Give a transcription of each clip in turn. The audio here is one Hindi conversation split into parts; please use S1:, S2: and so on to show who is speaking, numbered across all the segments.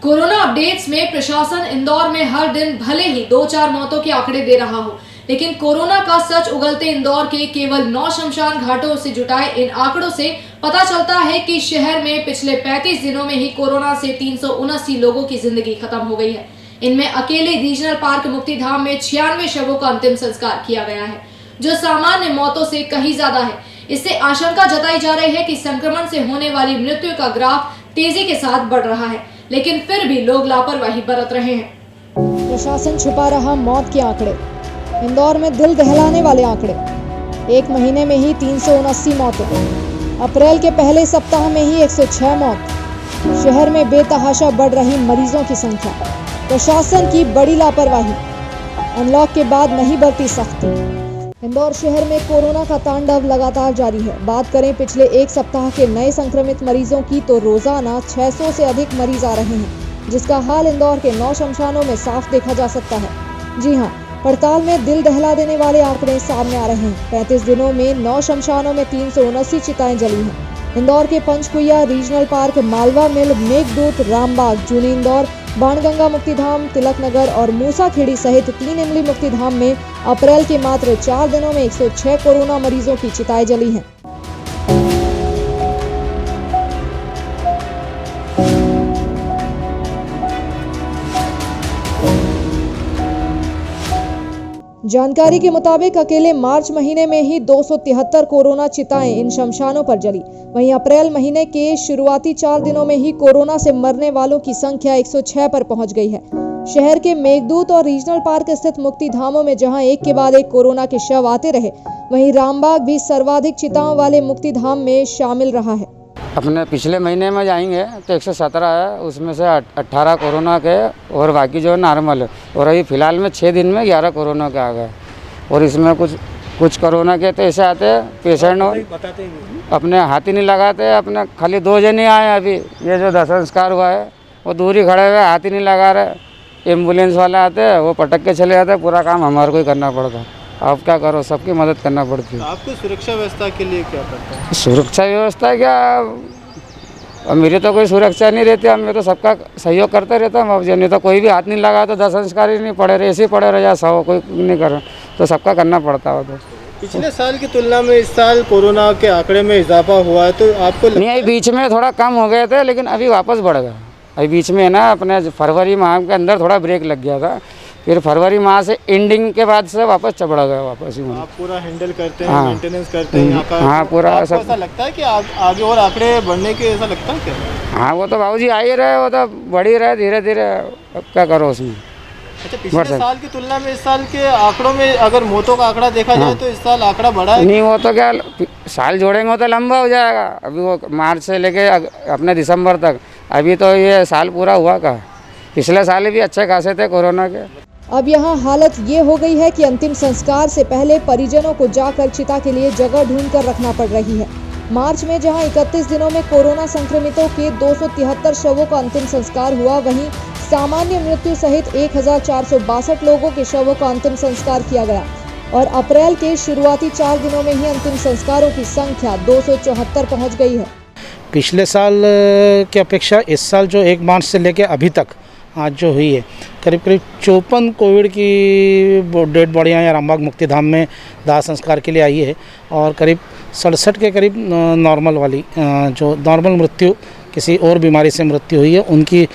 S1: कोरोना अपडेट्स में प्रशासन इंदौर में हर दिन भले ही 2-4 मौतों के आंकड़े दे रहा हो, लेकिन कोरोना का सच उगलते इंदौर के केवल 9 शमशान घाटों से जुटाए इन आंकड़ों से पता चलता है कि शहर में पिछले 35 दिनों में ही कोरोना से 379 लोगों की जिंदगी खत्म हो गई है। इनमें अकेले रीजनल पार्क मुक्तिधाम में 96 शवों का अंतिम संस्कार किया गया है, जो सामान्य मौतों से कहीं ज्यादा है। इससे आशंका जताई जा रही है कि संक्रमण से होने वाली मृत्यु का ग्राफ तेजी के साथ बढ़ रहा है, लेकिन फिर भी लोग लापरवाही बरत रहे हैं।
S2: प्रशासन छुपा रहा मौत के आंकड़े। इंदौर में दिल दहलाने वाले आंकड़े। एक महीने में ही 379 मौतें। अप्रैल के पहले सप्ताह में ही 106 मौत। शहर में बेतहाशा बढ़ रही मरीजों की संख्या। प्रशासन की बड़ी लापरवाही। अनलॉक के बाद नहीं बरती सख्ती। इंदौर शहर में कोरोना का तांडव लगातार जारी है। बात करें पिछले एक सप्ताह के नए संक्रमित मरीजों की तो रोजाना 600 से अधिक मरीज आ रहे हैं, जिसका हाल इंदौर के 9 शमशानों में साफ देखा जा सकता है। जी हां, पड़ताल में दिल दहला देने वाले आंकड़े सामने आ रहे हैं। 35 दिनों में 9 शमशानों में 379 चिताएं जली हैं। इंदौर के पंचकुइया रीजनल पार्क, मालवा मिल, मेघदूत, रामबाग, जूनी इंदौर, बाणगंगा मुक्तिधाम, तिलक नगर और मूसाखेड़ी सहित 3 इमली मुक्तिधाम में अप्रैल के मात्र 4 दिनों में 106 कोरोना मरीजों की चिताएं जली हैं। जानकारी के मुताबिक अकेले मार्च महीने में ही 273 कोरोना चिताएं इन शमशानों पर जली। वहीं अप्रैल महीने के शुरुआती 4 दिनों में ही कोरोना से मरने वालों की संख्या 106 पर पहुंच गई है। शहर के मेघदूत और रीजनल पार्क स्थित मुक्तिधामों में जहां एक के बाद एक कोरोना के शव आते रहे, वहीं रामबाग भी सर्वाधिक चिताओं वाले मुक्तिधाम में शामिल रहा है।
S3: अपने पिछले महीने में जाएंगे तो 117 है, उसमें से 18 कोरोना के और बाकी जो है नॉर्मल है। और अभी फ़िलहाल में 6 दिन में 11 कोरोना के आ गए। और इसमें कुछ कोरोना के तो ऐसे आते हैं पेशेंट अपने हाथ ही नहीं लगाते। अपने खाली 2 जने आए अभी, ये जो दाह संस्कार हुआ है वो दूर ही खड़े हुए हाथ ही नहीं लगा रहे। एम्बुलेंस वाले आते हैं, वो पटक के चले जाते हैं। पूरा काम हमारे को ही करना पड़ता है। आप क्या करो, सबकी मदद करना पड़ती है।
S4: आपको सुरक्षा व्यवस्था के लिए क्या करता है?
S3: सुरक्षा व्यवस्था क्या, अब मेरी तो कोई सुरक्षा नहीं रहती। अब मैं तो सबका सहयोग करते रहता हूँ। अब नहीं तो कोई भी हाथ नहीं लगा तो दाह संस्कार ही नहीं पड़े रहे, ऐसे ही पड़े रहे या सब कोई नहीं कर, तो सबका करना पड़ता है। तो
S4: पिछले साल की तुलना में इस साल कोरोना के आंकड़े में इजाफा हुआ है, तो आपको
S3: नहीं, अभी बीच में थोड़ा कम हो गए थे, लेकिन अभी वापस बढ़ गया। अभी बीच में है ना, अपने फरवरी माह के अंदर थोड़ा ब्रेक लग गया था, फिर फरवरी माह से एंडिंग के बाद से वापस चढ़ गया वापस ही।
S4: आप पूरा हैंडल करते हैं, मेंटेनेंस करते हैं यहाँ का?
S3: हाँ, पूरा
S4: ऐसा लगता है कि आगे और आंकड़े बढ़ने के, ऐसा लगता है क्या?
S3: हाँ, वो तो बाबूजी आ ही रहे, वो तो बढ़ ही रहे धीरे धीरे। अब क्या करो उसमें।
S4: अच्छा, पिछले साल की तुलना में इस साल के आंकड़ों में अगर मौतों का आंकड़ा देखा जाए तो इस साल आंकड़ा बढ़ा है?
S3: नहीं, वो तो क्या साल जोड़ेंगे तो लंबा हो जाएगा। अभी वो मार्च से लेके अपने दिसंबर तक, अभी तो ये साल पूरा हुआ का। पिछले साल भी अच्छे खासे थे कोरोना के।
S2: अब यहाँ हालत ये हो गई है कि अंतिम संस्कार से पहले परिजनों को जाकर चिता के लिए जगह ढूंढकर रखना पड़ रही है। मार्च में जहां 31 दिनों में कोरोना संक्रमितों के 273 शवों का अंतिम संस्कार हुआ, वहीं सामान्य मृत्यु सहित 1462 लोगों के शवों का अंतिम संस्कार किया गया। और अप्रैल के शुरुआती 4 दिनों में ही अंतिम संस्कारों की संख्या 274 पहुँच गई है।
S5: पिछले साल की अपेक्षा इस साल जो 1 मार्च से लेकर अभी तक आज जो हुई है, करीब 54 कोविड की डेड बॉडियाँ या रामबाग मुक्तिधाम में दाह संस्कार के लिए आई है। और करीब 67 के करीब नॉर्मल वाली, जो नॉर्मल मृत्यु किसी और बीमारी से मृत्यु हुई है, उनके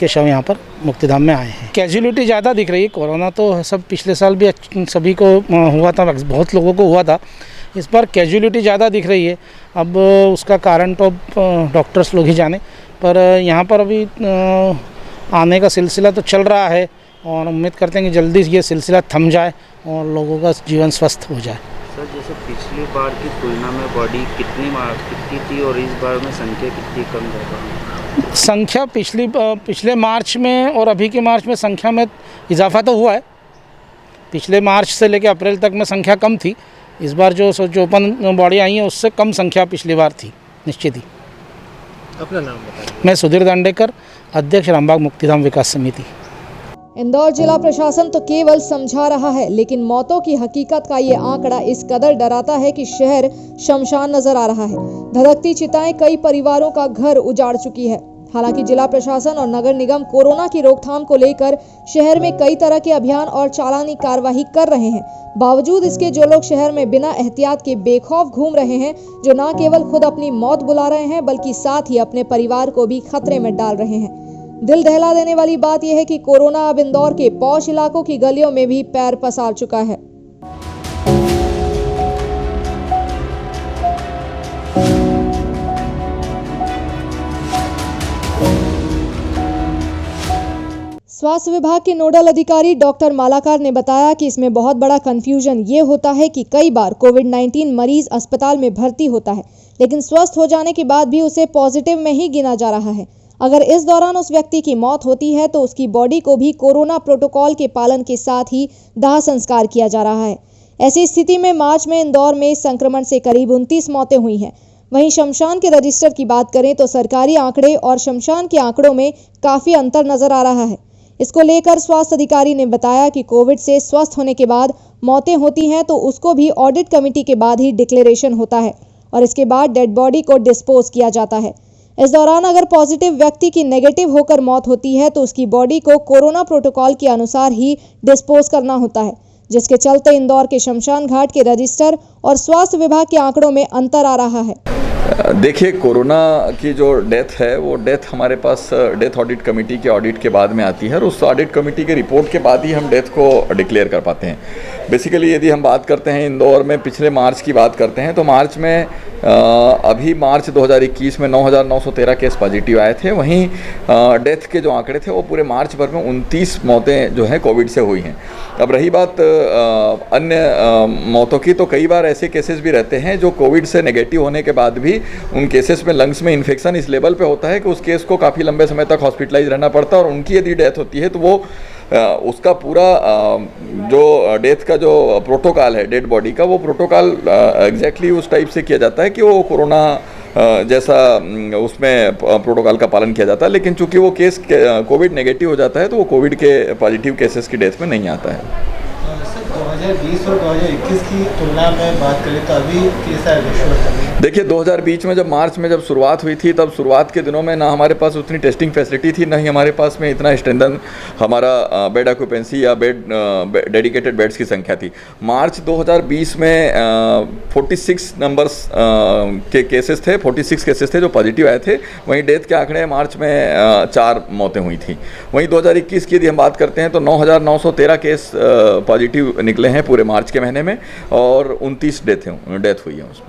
S5: शव यहाँ पर मुक्तिधाम में आए हैं। कैजुअलिटी ज़्यादा दिख रही है। कोरोना तो सब पिछले साल भी सभी को हुआ था, बहुत लोगों को हुआ था। इस बार कैजुअलिटी ज़्यादा दिख रही है। अब उसका कारण तो डॉक्टर्स लोग ही जाने, पर यहाँ पर अभी आने का सिलसिला तो चल रहा है और उम्मीद करते हैं कि जल्दी ये सिलसिला थम जाए और लोगों का जीवन स्वस्थ हो जाए।
S6: सर, जैसे पिछली बार की तुलना में बॉडी कितनी थी और इस बार में संख्या कितनी कम है?
S5: संख्या पिछले मार्च में और अभी के मार्च में संख्या में इजाफा तो हुआ है। पिछले मार्च से लेकर अप्रैल तक में संख्या कम थी। इस बार जो 54 बॉडी आई हैं उससे कम संख्या पिछली बार थी, निश्चित ही।
S4: अपना नाम बताइए।
S5: मैं सुधीर दांडेकर, अध्यक्ष रामबाग मुक्तिधाम विकास समिति।
S2: इंदौर जिला प्रशासन तो केवल समझा रहा है, लेकिन मौतों की हकीकत का ये आंकड़ा इस कदर डराता है कि शहर शमशान नजर आ रहा है। धधकती चिताएं कई परिवारों का घर उजाड़ चुकी है। हालांकि जिला प्रशासन और नगर निगम कोरोना की रोकथाम को लेकर शहर में कई तरह के अभियान और चालानी कार्रवाई कर रहे हैं। बावजूद इसके जो लोग शहर में बिना एहतियात के बेखौफ घूम रहे हैं, जो न केवल खुद अपनी मौत बुला रहे हैं बल्कि साथ ही अपने परिवार को भी खतरे में डाल रहे हैं। दिल दहला देने वाली बात यह है कि कोरोना अब इंदौर के पॉश इलाकों की गलियों में भी पैर पसार चुका है। स्वास्थ्य विभाग के नोडल अधिकारी डॉक्टर मालाकार ने बताया कि इसमें बहुत बड़ा कंफ्यूजन ये होता है कि कई बार कोविड-19 मरीज अस्पताल में भर्ती होता है, लेकिन स्वस्थ हो जाने के बाद भी उसे पॉजिटिव में ही गिना जा रहा है। अगर इस दौरान उस व्यक्ति की मौत होती है तो उसकी बॉडी को भी कोरोना प्रोटोकॉल के पालन के साथ ही दाह संस्कार किया जा रहा है। ऐसी स्थिति में मार्च में इंदौर में इस संक्रमण से करीब 29 मौतें हुई हैं। वहीं शमशान के रजिस्टर की बात करें तो सरकारी आंकड़े और शमशान के आंकड़ों में काफी अंतर नजर आ रहा है। इसको लेकर स्वास्थ्य अधिकारी ने बताया कि कोविड से स्वस्थ होने के बाद मौतें होती हैं तो उसको भी ऑडिट कमेटी के बाद ही डिक्लेरेशन होता है और इसके बाद डेड बॉडी को डिस्पोज किया जाता है। इस दौरान अगर पॉजिटिव व्यक्ति की नेगेटिव होकर मौत होती है तो उसकी बॉडी को कोरोना प्रोटोकॉल के अनुसार ही डिस्पोज करना होता है, जिसके चलते इंदौर के शमशान घाट के रजिस्टर और स्वास्थ्य विभाग के आंकड़ों में अंतर आ रहा है।
S7: देखिए, कोरोना की जो डेथ है वो डेथ हमारे पास डेथ ऑडिट कमेटी के ऑडिट के बाद में आती है और उस ऑडिट कमेटी के रिपोर्ट के बाद ही हम डेथ को डिक्लेयर कर पाते हैं। बेसिकली यदि हम बात करते हैं इंदौर में पिछले मार्च की बात करते हैं तो मार्च में अभी मार्च 2021 में 9,913 केस पॉजिटिव आए थे। वहीं डेथ के जो आंकड़े थे वो पूरे मार्च भर में 29 मौतें जो हैं कोविड से हुई हैं। अब रही बात अन्य मौतों की, तो कई बार ऐसे केसेस भी रहते हैं जो कोविड से नेगेटिव होने के बाद भी उन केसेस में लंग्स में इन्फेक्शन इस लेवल पे होता है कि उस केस को काफ़ी लंबे समय तक हॉस्पिटलाइज रहना पड़ता है और उनकी यदि डेथ होती है तो वो उसका पूरा जो डेथ का जो प्रोटोकॉल है डेड बॉडी का, वो प्रोटोकॉल एग्जैक्टली उस टाइप से किया जाता है कि वो कोरोना जैसा उसमें प्रोटोकॉल का पालन किया जाता है। लेकिन चूंकि वो केस कोविड नेगेटिव हो जाता है तो वो कोविड के पॉजिटिव केसेस की डेथ में नहीं आता है।
S4: 2020 और 2021 की तुलना में बात करें तो अभी कैसा है विश्व?
S7: देखिए, 2020 में जब मार्च में जब शुरुआत हुई थी तब शुरुआत के दिनों में ना हमारे पास उतनी टेस्टिंग फैसिलिटी थी, ना ही हमारे पास में इतना स्ट्रेंथन हमारा बेड ऑक्यूपेंसी या डेडिकेटेड बेड्स की संख्या थी। मार्च 2020 में 46 नंबर्स के केसेस थे, 46 केसेस थे जो पॉजिटिव आए थे। वहीं डेथ के आंकड़े मार्च में 4 मौतें हुई थी। वहीं 2021 की यदि हम बात करते हैं तो 9,913 केस पॉजिटिव निकले हैं पूरे मार्च के महीने में और 29 डेथ हुई हैं उसमें।